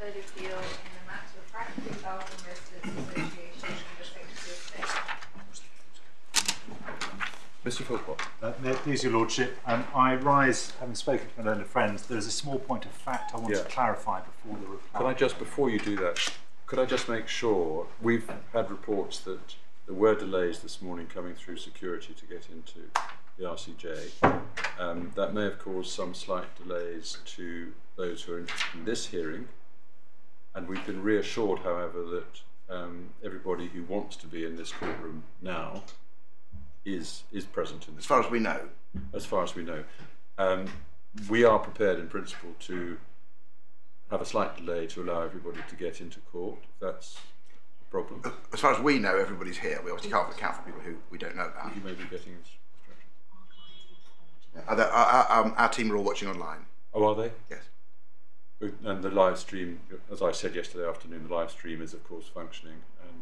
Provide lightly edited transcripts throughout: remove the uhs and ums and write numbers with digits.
valid appeal in the matter of Frack v. Balcombe Residents Association in respect to the estate. Mr. Philpott. May it please your lordship, I rise, having spoken to my learned friends, there is a small point of fact I want to clarify before the reply. Can I just, before you do that, could I just make sure, we've had reports that there were delays this morning coming through security to get into the RCJ. That may have caused some slight delays to those who are interested in this hearing, and we've been reassured, however, that everybody who wants to be in this courtroom now is present in this. As far as we know. As far as we know. We are prepared in principle to have a slight delay to allow everybody to get into court, if that's a problem. As far as we know, everybody's here. We obviously can't account for people who we don't know about. You may be getting instructions. Our team are all watching online. Oh, are they? Yes. And the live stream, as I said yesterday afternoon, the live stream is of course functioning, and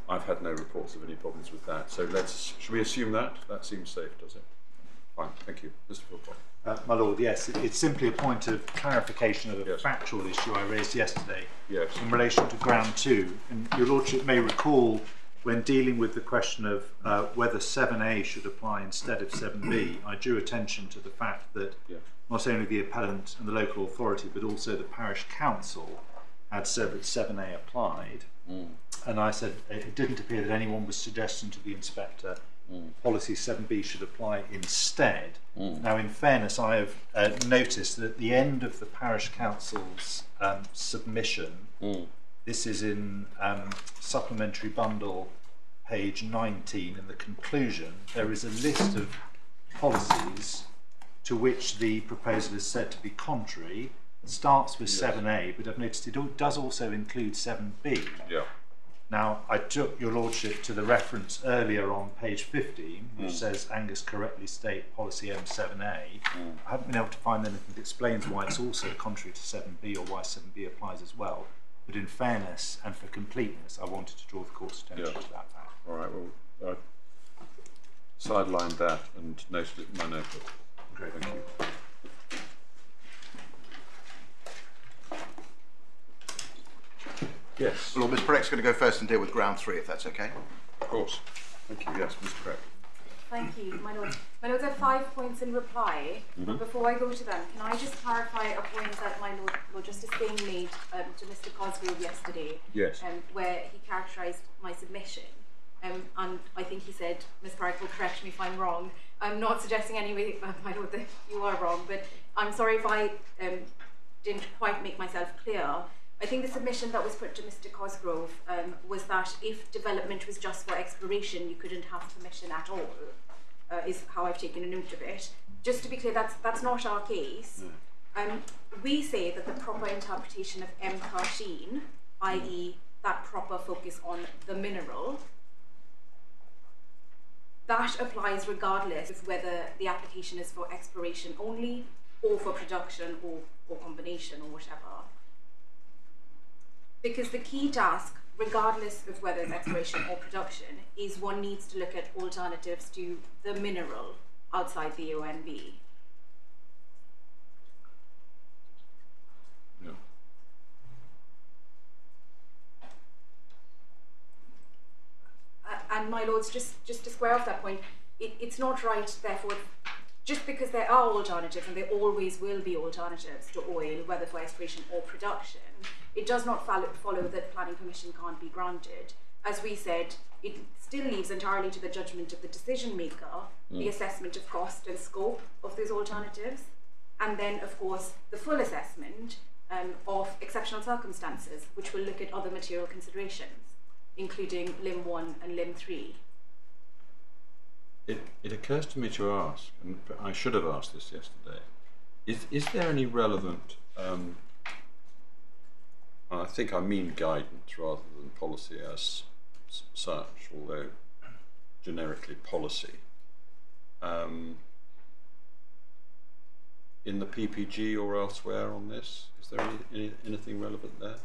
I've had no reports of any problems with that. So should we assume that? That seems safe, does it? Fine, thank you. Mr. Philpott. My lord, yes, it's simply a point of clarification of a factual issue I raised yesterday in relation to ground 2. And your lordship may recall, when dealing with the question of whether 7A should apply instead of 7B, I drew attention to the fact that not only the appellant and the local authority, but also the parish council had said that 7A applied. And I said it didn't appear that anyone was suggesting to the inspector policy 7B should apply instead. Now, in fairness, I have noticed that at the end of the parish council's submission, this is in supplementary bundle page 19, in the conclusion, there is a list of policies to which the proposal is said to be contrary. It starts with 7A, but I've noticed it does also include 7B. Now, I took your lordship to the reference earlier on page 15, which says Angus correctly state policy M7A. I haven't been able to find anything that explains why it's also contrary to 7B or why 7B applies as well. But in fairness and for completeness, I wanted to draw the court's attention to that fact. All right, well, I sidelined that and noted it in my notebook. Great, thank you. Yes. Well, Ms. Preck's going to go first and deal with ground 3, if that's okay. Of course. Thank you. Yes, Ms. Preck. Thank you, my lord. My lords, I have 5 points in reply. But before I go to them, can I just clarify a point that my Lord Justice Singh made to Mr. Cosgrove yesterday? Yes. Where he characterised my submission. And I think he said, Ms. Preck will correct me if I'm wrong. I'm not suggesting anyway, my lord, that you are wrong, but I'm sorry if I didn't quite make myself clear. I think the submission that was put to Mr. Cosgrove was that if development was just for exploration, you couldn't have permission at all, is how I've taken a note of it. Just to be clear, that's not our case. We say that the proper interpretation of M13, i.e. that proper focus on the mineral, that applies regardless of whether the application is for exploration only or for production or combination or whatever. Because the key task, regardless of whether it's exploration or production, is one needs to look at alternatives to the mineral outside the ONB. Yeah. And my lords, just to square off that point, it's not right, therefore, just because there are alternatives, and there always will be alternatives to oil, whether for exploration or production, it does not follow that planning permission can't be granted. As we said, it still leaves entirely to the judgment of the decision maker the assessment of cost and scope of those alternatives, and then, of course, the full assessment of exceptional circumstances, which will look at other material considerations, including Limb 1 and Limb 3. It occurs to me to ask, and I should have asked this yesterday, is there any relevant, I think I mean guidance rather than policy as such, although generically policy, in the PPG or elsewhere on this? Is there anything relevant there?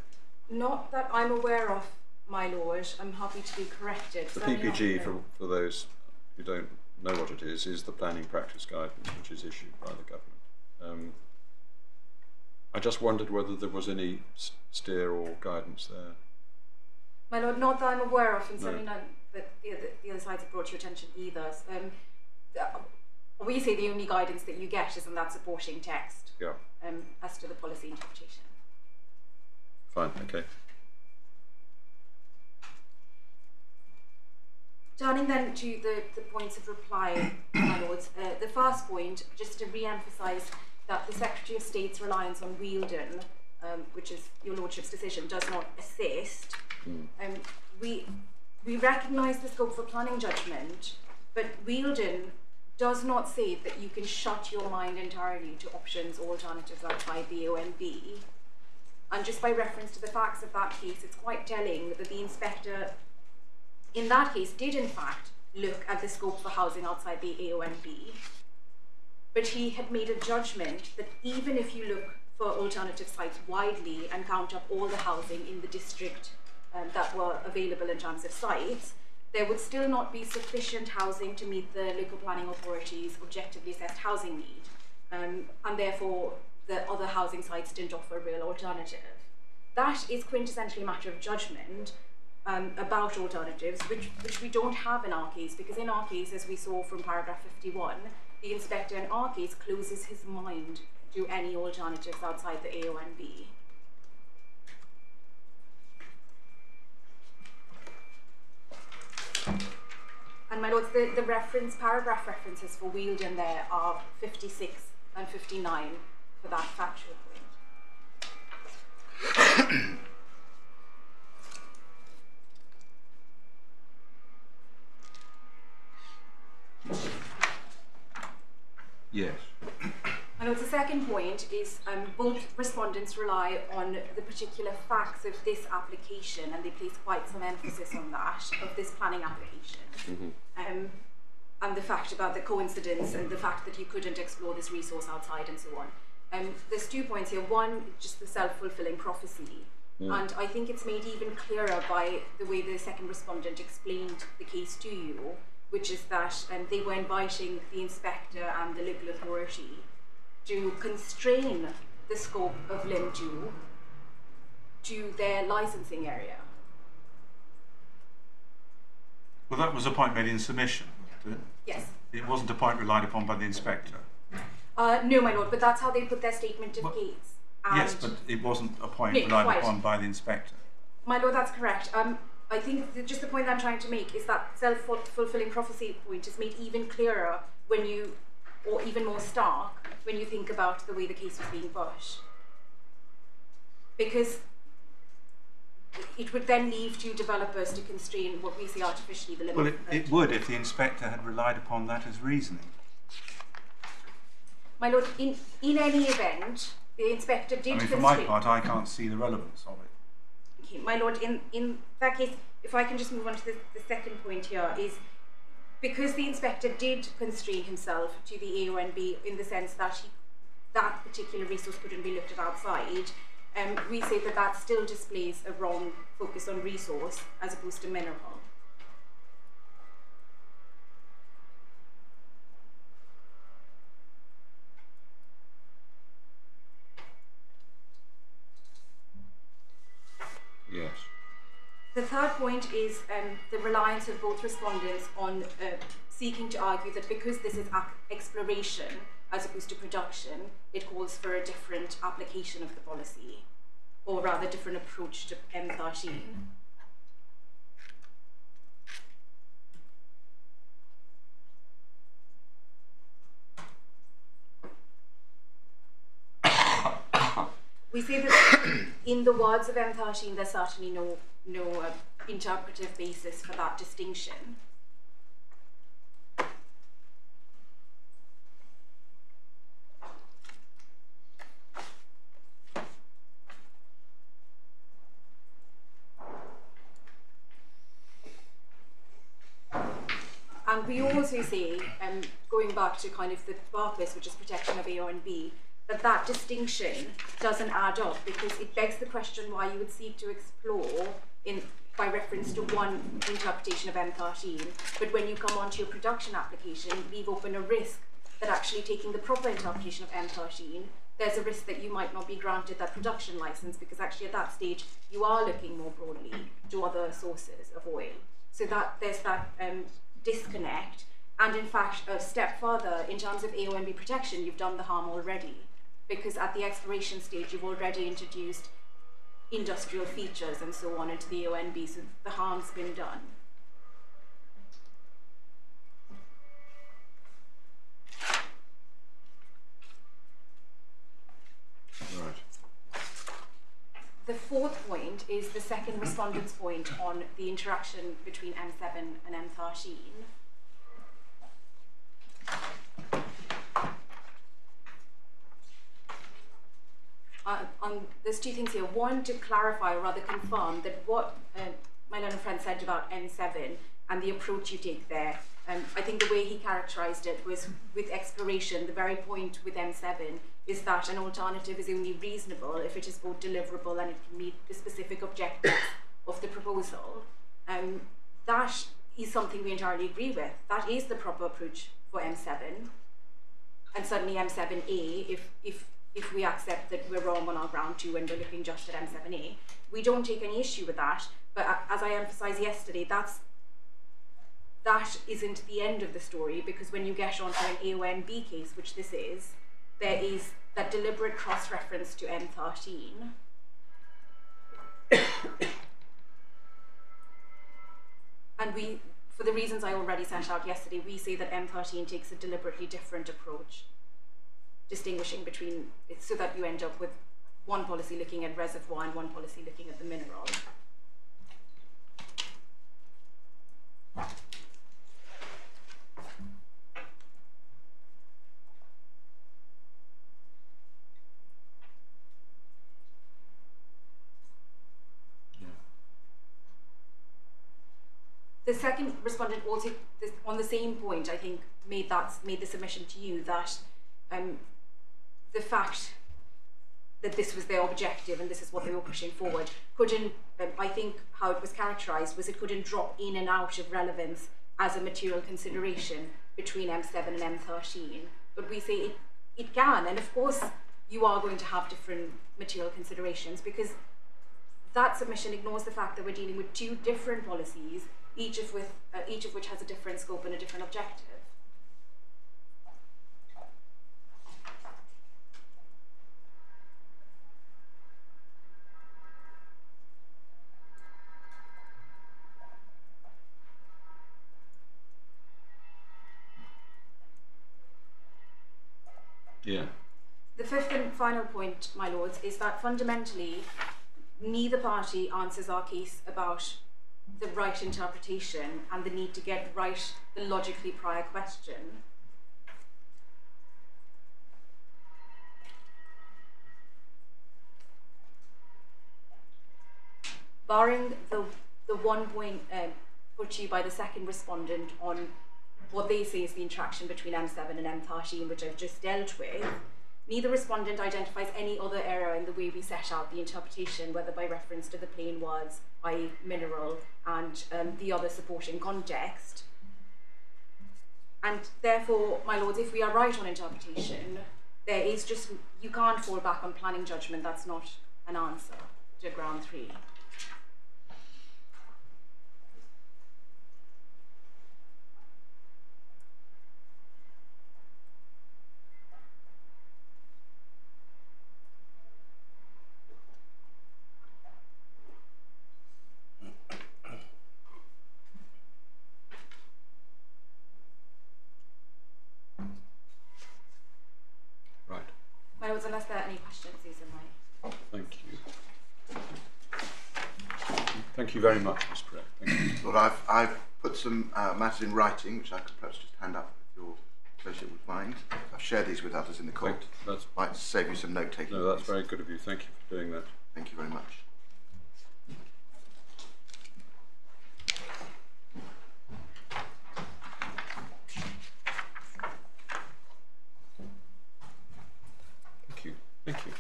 Not that I'm aware of, my lord. I'm happy to be corrected. The PPG, for those who don't know what it is the planning practice guidance which is issued by the government. I just wondered whether there was any steer or guidance there. My Lord, not that I'm aware of, and No. certainly not that the other sides have brought to your attention either. We say the only guidance that you get is in that supporting text. Yeah. As to the policy interpretation. Fine. Okay. Turning then to the points of reply, my lords. The first point, just to re-emphasise that the Secretary of State's reliance on Weald, which is your Lordship's decision, does not assist. We recognise the scope for planning judgment, but Weald does not say that you can shut your mind entirely to options or alternatives outside the AONB. And just by reference to the facts of that case, it's quite telling that the inspector in that case did in fact look at the scope for housing outside the AONB, but he had made a judgment that even if you look for alternative sites widely and count up all the housing in the district that were available in terms of sites, there would still not be sufficient housing to meet the local planning authority's objectively assessed housing need, and therefore the other housing sites didn't offer a real alternative. That is quintessentially a matter of judgment about alternatives, which we don't have in our case, because in our case, as we saw from paragraph 51, the inspector in our case closes his mind to any alternatives outside the AONB. And my lords, the paragraph references for Weald in there are 56 and 59 for that factual point. Yes. And the second point is both respondents rely on the particular facts of this application, and they place quite some emphasis on that, of this planning application. And the fact about the coincidence and the fact that you couldn't explore this resource outside and so on. There's 2 points here. One, just the self-fulfilling prophecy. And I think it's made even clearer by the way the second respondent explained the case to you, which is that they were inviting the inspector and the local authority to constrain the scope of Limb 2 to their licensing area. Well, that was a point made in submission, wasn't it? Yes. It wasn't a point relied upon by the inspector. No, my lord, but that's how they put their statement of case. Yes, but it wasn't a point relied upon by the inspector. My lord, that's correct. I think just the point I'm trying to make is that self-fulfilling prophecy point is made even clearer when you, or even more stark, when you think about the way the case was being put. Because it would then leave to developers to constrain what we say artificially the limit. Well, it would if the inspector had relied upon that as reasoning. My lord, in any event, the inspector did constrain. For my part, I can't see the relevance of it. Okay, my lord, in that case, if I can just move on to the second point here, is because the inspector did constrain himself to the AONB in the sense that that particular resource couldn't be looked at outside, we say that that still displays a wrong focus on resource as opposed to mineral. Yes. The third point is the reliance of both respondents on seeking to argue that because this is exploration as opposed to production, it calls for a different application of the policy, or rather different approach to M13. We say that in the words of M13, there's certainly no interpretive basis for that distinction. And we also say, going back to kind of the purpose, which is protection of AONB, that distinction doesn't add up, because it begs the question why you would seek to explore by reference to one interpretation of M13, but when you come onto your production application, leave open a risk that actually taking the proper interpretation of M13 there's a risk that you might not be granted that production license, because actually at that stage you are looking more broadly to other sources of oil. So that there's that disconnect. And in fact, a step further, in terms of AONB protection, you've done the harm already, because at the exploration stage you've already introduced industrial features and so on into the AONB, so the harm's been done. Right. The fourth point is the second respondent's point on the interaction between M7 and M13. There's two things here. One, to clarify, or rather confirm, that what my learned friend said about M7 and the approach you take there, I think the way he characterised it was, with exploration, the very point with M7 is that an alternative is only reasonable if it is both deliverable and it can meet the specific objectives of the proposal. That is something we entirely agree with. That is the proper approach for M7, and certainly M7A, if we accept that we're wrong on our ground too and we're looking just at M7A. We don't take any issue with that, but as I emphasised yesterday, that isn't the end of the story, because when you get onto an AONB case, which this is, there is that deliberate cross-reference to M13. And we, for the reasons I already set out yesterday, we say that M13 takes a deliberately different approach, distinguishing between it, so that you end up with one policy looking at reservoir and one policy looking at the mineral. The second respondent also, on the same point, I think, made the submission to you that the fact that this was their objective and this is what they were pushing forward couldn't, I think how it was characterised was it couldn't drop in and out of relevance as a material consideration between M7 and M13. But we say it can, and of course you are going to have different material considerations, because that submission ignores the fact that we're dealing with two different policies, each of which has a different scope and a different objective. Yeah. The fifth and final point, my lords, is that fundamentally neither party answers our case about the right interpretation and the need to get right the logically prior question. Barring the one point put to you by the second respondent on what they say is the interaction between M7 and M13, which I've just dealt with, neither respondent identifies any other error in the way we set out the interpretation, whether by reference to the plain words, i.e. mineral, and the other supporting context. And therefore, my lords, if we are right on interpretation, there is just, you can't fall back on planning judgment. That's not an answer to ground 3. Unless there are any questions, these are my... Thank you. Thank you very much, Ms. Frack. Thank you. Well, I've put some matters in writing, which I could perhaps just hand up if your pleasure would mind. I've shared these with others in the court. That might save you some note-taking. No, that's very good of you. Thank you for doing that. Thank you very much. Thank you.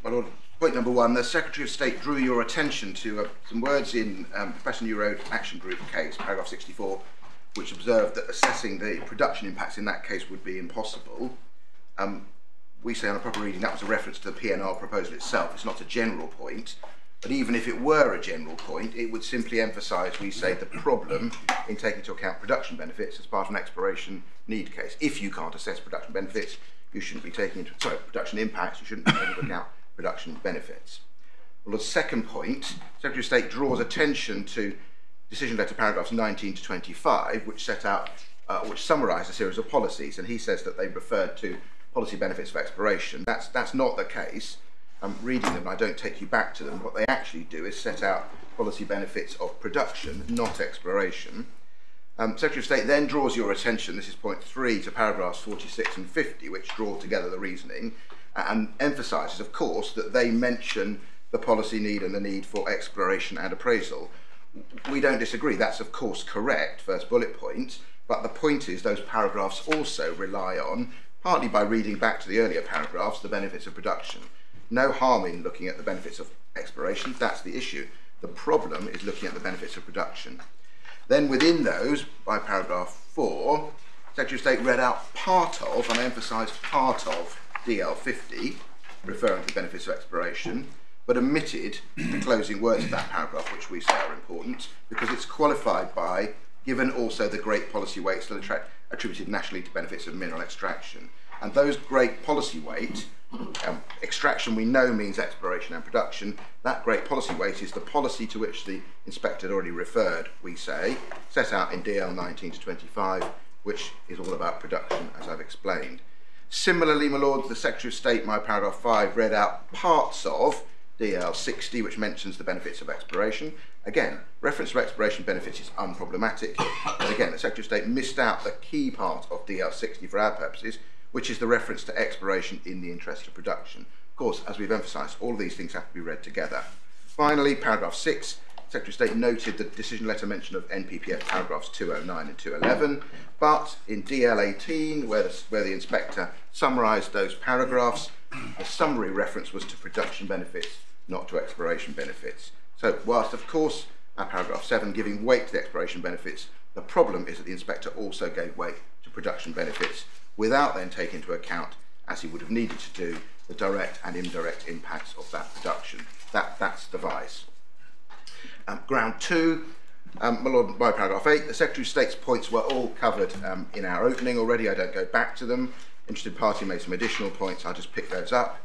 My Lord, point number 1, the Secretary of State drew your attention to some words in Professor New Road Action Group case, paragraph 64, which observed that assessing the production impacts in that case would be impossible. we say on a proper reading that was a reference to the PNR proposal itself. It's not a general point, but even if it were a general point, it would simply emphasise, we say, the problem in taking into account production benefits as part of an exploration need case. If you can't assess production benefits, you shouldn't be taking into, production impacts, you shouldn't be taking into account production benefits. Well, the second point, Secretary of State draws attention to decision letter paragraphs 19 to 25, which set out, which summarise a series of policies, and he says that they referred to policy benefits of exploration. That's not the case. I'm reading them, I don't take you back to them. What they actually do is set out policy benefits of production, not exploration. Secretary of State then draws your attention, this is point 3, to paragraphs 46 and 50, which draw together the reasoning, and emphasises, of course, that they mention the policy need and the need for exploration and appraisal. We don't disagree, that's of course correct, first bullet point, but the point is those paragraphs also rely on, partly by reading back to the earlier paragraphs, the benefits of production. No harm in looking at the benefits of exploration, that's the issue. The problem is looking at the benefits of production. Then within those, by paragraph 4, Secretary of State read out part of, and I emphasised part of, DL50, referring to the benefits of exploration, but omitted the closing words of that paragraph, which we say are important, because it's qualified by, given also the great policy weights attributed nationally to benefits of mineral extraction. And those great policy weight, extraction we know means exploration and production, that great policy weight is the policy to which the inspector had already referred, we say, set out in DL 19 to 25, which is all about production, as I've explained. Similarly, my lords, the Secretary of State, my paragraph 5, read out parts of DL 60, which mentions the benefits of exploration. Again, reference to exploration benefits is unproblematic, but again, the Secretary of State missed out the key part of DL 60 for our purposes, which is the reference to exploration in the interest of production. Of course, as we've emphasised, all of these things have to be read together. Finally, paragraph 6, Secretary of State noted the decision letter mention of NPPF paragraphs 209 and 211, but in DL 18, where the inspector summarised those paragraphs, the summary reference was to production benefits, not to exploration benefits. So, whilst of course, our paragraph 7 giving weight to the exploration benefits, the problem is that the inspector also gave weight to production benefits, without then taking into account, as he would have needed to do, the direct and indirect impacts of that production. That's the vice. Ground 2, my lord, by paragraph 8, the Secretary of State's points were all covered in our opening already. I don't go back to them. Interested party made some additional points, I'll just pick those up.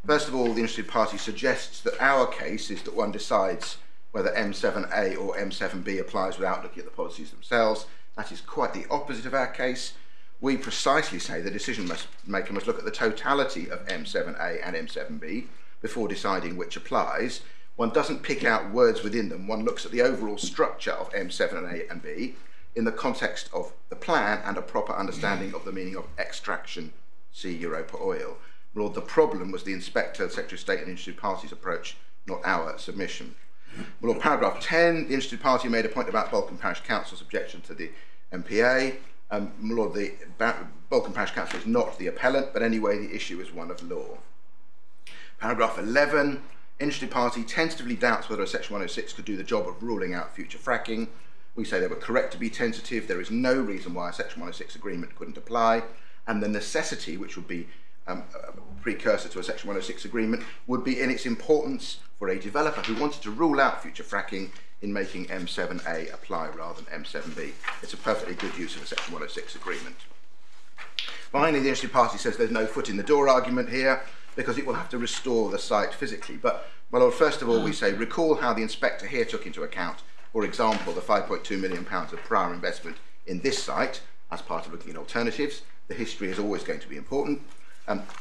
First of all, the interested party suggests that our case is that one decides whether M7A or M7B applies without looking at the policies themselves. That is quite the opposite of our case. We precisely say the decision maker must look at the totality of M7A and M7B before deciding which applies. One doesn't pick out words within them, one looks at the overall structure of M7A and B in the context of the plan and a proper understanding of the meaning of extraction, see Europa oil. Lord, the problem was the inspector, the Secretary of State and interested parties approach, not our submission. Lord, paragraph 10, the interested party made a point about Balcombe Parish Council's objection to the MPA. Lord, the Balcombe Parish Council is not the appellant, but anyway, the issue is one of law. Paragraph 11, interested party tentatively doubts whether a Section 106 could do the job of ruling out future fracking. We say they were correct to be tentative. There is no reason why a Section 106 agreement couldn't apply, and the necessity, which would be a precursor to a Section 106 agreement, would be in its importance for a developer who wanted to rule out future fracking in making M7A apply rather than M7B. It's a perfectly good use of a Section 106 agreement. Finally, the interested party says there's no foot in the door argument here because it will have to restore the site physically. But, my lord, first of all, we say recall how the inspector here took into account, for example, the £5.2 million of prior investment in this site as part of looking at alternatives. The history is always going to be important.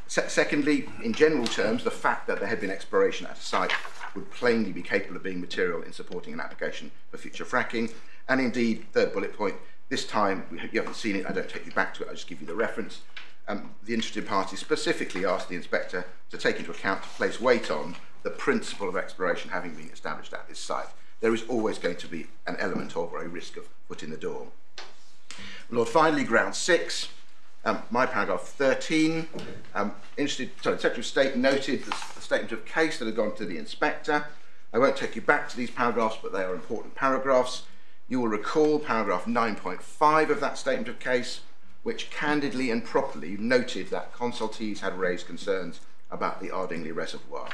Secondly, in general terms, the fact that there had been exploration at a site would plainly be capable of being material in supporting an application for future fracking. And indeed, third bullet point, this time, you haven't seen it, I don't take you back to it, I just give you the reference. The interested party specifically asked the inspector to take into account, to place weight on, the principle of exploration having been established at this site. There is always going to be an element of or a risk of foot in the door. Lord, finally, ground 6, my paragraph 13, the Secretary of State noted the statement of case that had gone to the inspector. I won't take you back to these paragraphs, but they are important paragraphs. You will recall paragraph 9.5 of that statement of case. which candidly and properly noted that consultees had raised concerns about the Ardingly Reservoir.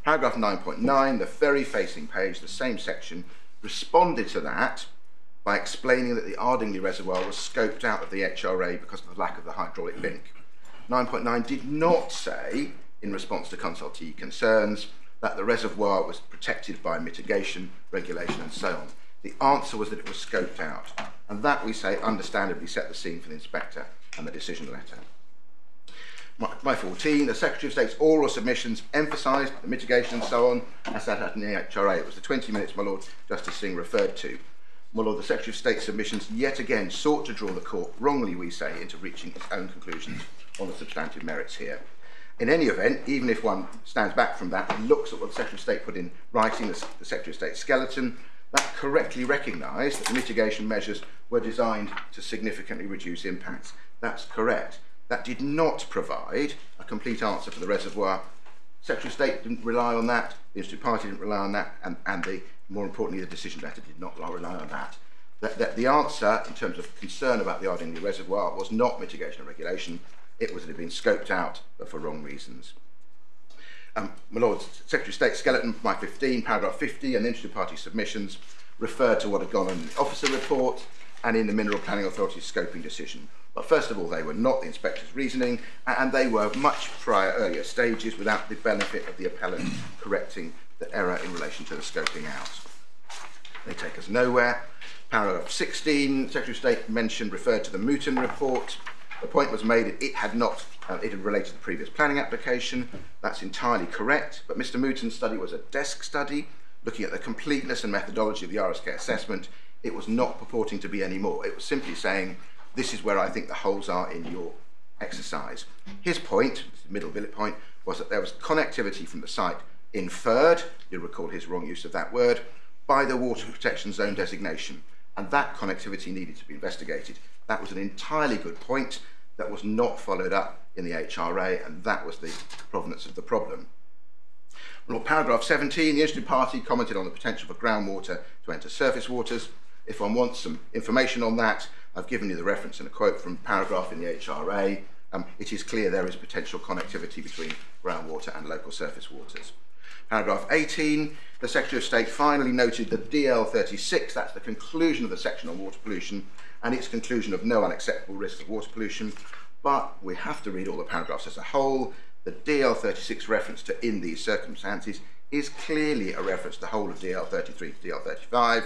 Paragraph 9.9, the very facing page, the same section, responded to that by explaining that the Ardingly Reservoir was scoped out of the HRA because of the lack of the hydraulic link. 9.9 did not say, in response to consultee concerns, that the reservoir was protected by mitigation, regulation and so on. The answer was that it was scoped out, and that, we say, understandably set the scene for the inspector and the decision letter. My 14, the Secretary of State's oral submissions emphasised the mitigation and so on, as set out in the HRA. It was the 20 minutes my Lord Justice Singh referred to. My Lord, the Secretary of State's submissions yet again sought to draw the court, wrongly we say, into reaching its own conclusions on the substantive merits here. In any event, even if one stands back from that and looks at what the Secretary of State put in writing, the Secretary of State's skeleton, that correctly recognised that the mitigation measures were designed to significantly reduce impacts. That's correct. That did not provide a complete answer for the reservoir. Secretary of State didn't rely on that, the interested party didn't rely on that, and more importantly, the decision letter did not rely on that. That the answer, in terms of concern about the Ardingly Reservoir, was not mitigation and regulation. It was that it had been scoped out, but for wrong reasons. My Lord, Secretary of State skeleton, my 15, paragraph 50, and the interested party submissions referred to what had gone on in the officer report and in the Mineral Planning Authority's scoping decision. But first of all, they were not the inspector's reasoning, and they were much prior, earlier stages without the benefit of the appellant correcting the error in relation to the scoping out. They take us nowhere. Paragraph 16, Secretary of State referred to the Mouton report. The point was made it had related to the previous planning application. That's entirely correct, but Mr. Mouton's study was a desk study, looking at the completeness and methodology of the RSK assessment. It was not purporting to be any more. It was simply saying, this is where I think the holes are in your exercise. His point, the middle bullet point, was that there was connectivity from the site inferred, you'll recall his wrong use of that word, by the water protection zone designation, and that connectivity needed to be investigated. That was an entirely good point that was not followed up in the HRA, and that was the provenance of the problem. Well, paragraph 17, the interested party commented on the potential for groundwater to enter surface waters. If one wants some information on that, I've given you the reference and a quote from paragraph in the HRA. It is clear there is potential connectivity between groundwater and local surface waters. Paragraph 18, the Secretary of State finally noted the DL36, that's the conclusion of the section on water pollution, and its conclusion of no unacceptable risk of water pollution, but we have to read all the paragraphs as a whole. The DL36 reference to in these circumstances is clearly a reference to the whole of DL33 to DL35,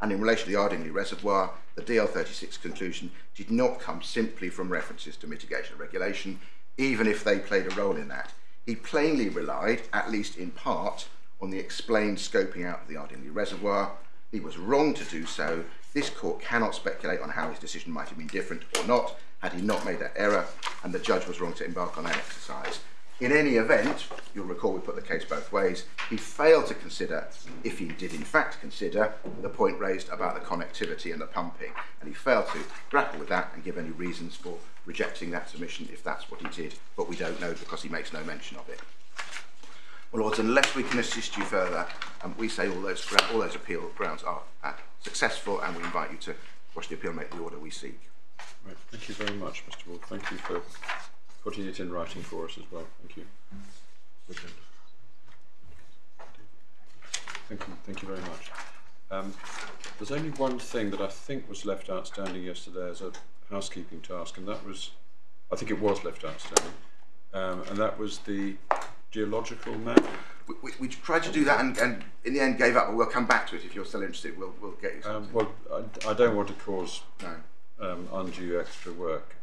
and in relation to the Ardingly Reservoir, the DL36 conclusion did not come simply from references to mitigation and regulation, even if they played a role in that. He plainly relied, at least in part, on the explained scoping out of the Ardingly Reservoir. He was wrong to do so. This court cannot speculate on how his decision might have been different or not had he not made that error, and the judge was wrong to embark on that exercise. In any event, you'll recall we put the case both ways, he failed to consider, if he did in fact consider, the point raised about the connectivity and the pumping, and he failed to grapple with that and give any reasons for rejecting that submission if that's what he did, but we don't know because he makes no mention of it. Well, Lords, unless we can assist you further, we say all those appeal grounds are successful, and we invite you to watch the appeal and make the order we seek. Right, thank you very much, Mr. Weald. Thank you for putting it in writing for us as well. Thank you. Thank you very much. There's only one thing that I think was left outstanding yesterday as a housekeeping task, and that was, I think it was left outstanding, and that was the geological map. We tried to do that and in the end gave up, but we'll come back to it if you're still interested. We'll get you something. Well, I don't want to cause undue extra work.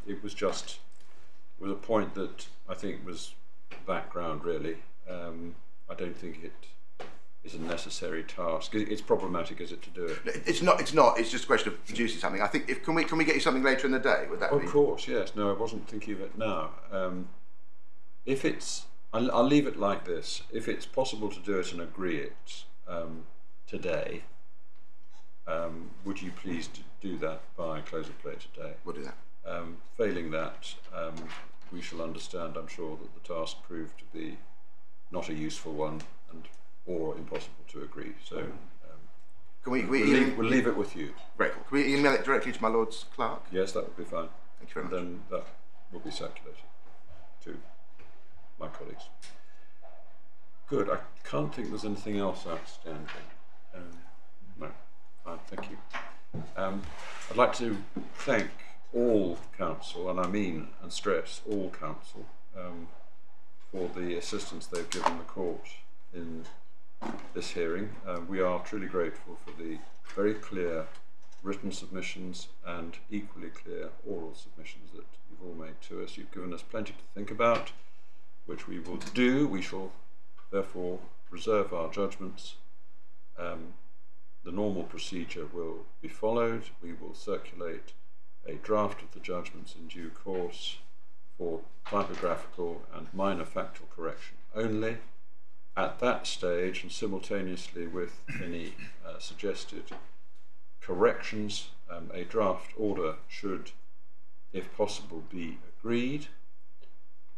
It was a point that I think was background really. I don't think it is a necessary task. It's problematic, is it, to do it? It's not. It's just a question of producing something. I think can we get you something later in the day? Would that be? Of course, yes. No, I wasn't thinking of it now. If it's, I'll leave it like this. If it's possible to do it and agree it today, would you please do that by close of play today? We'll do that. Failing that, we shall understand, I'm sure, that the task proved to be not a useful one or impossible to agree. So we'll leave it with you. Great. Can we email it directly to my Lord's clerk? Yes, that would be fine. Thank you very much. Then that will be circulated to my colleagues. Good. I can't think there's anything else outstanding. No. Fine. Thank you. I'd like to thank all counsel, and I mean and stress all counsel, for the assistance they've given the court in this hearing. We are truly grateful for the very clear written submissions and equally clear oral submissions that you've all made to us. You've given us plenty to think about, which we will do. We shall therefore reserve our judgments. The normal procedure will be followed. We will circulate a draft of the judgments in due course for typographical and minor factual correction only. At that stage, and simultaneously with any suggested corrections, a draft order should, if possible, be agreed,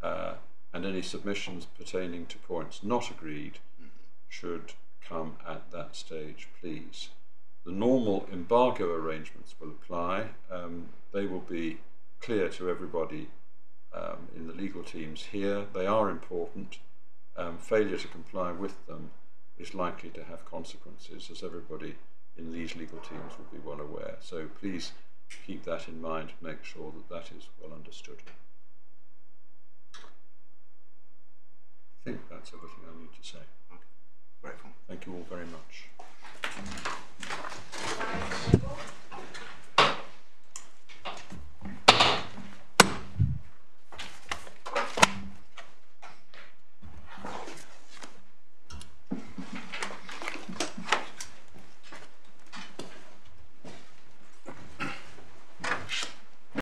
and any submissions pertaining to points not agreed should come at that stage, please. The normal embargo arrangements will apply. They will be clear to everybody in the legal teams here. They are important. Failure to comply with them is likely to have consequences, as everybody in these legal teams will be well aware. So please keep that in mind and make sure that that is well understood. I think that's everything I need to say. Okay. Grateful. Thank you all very much.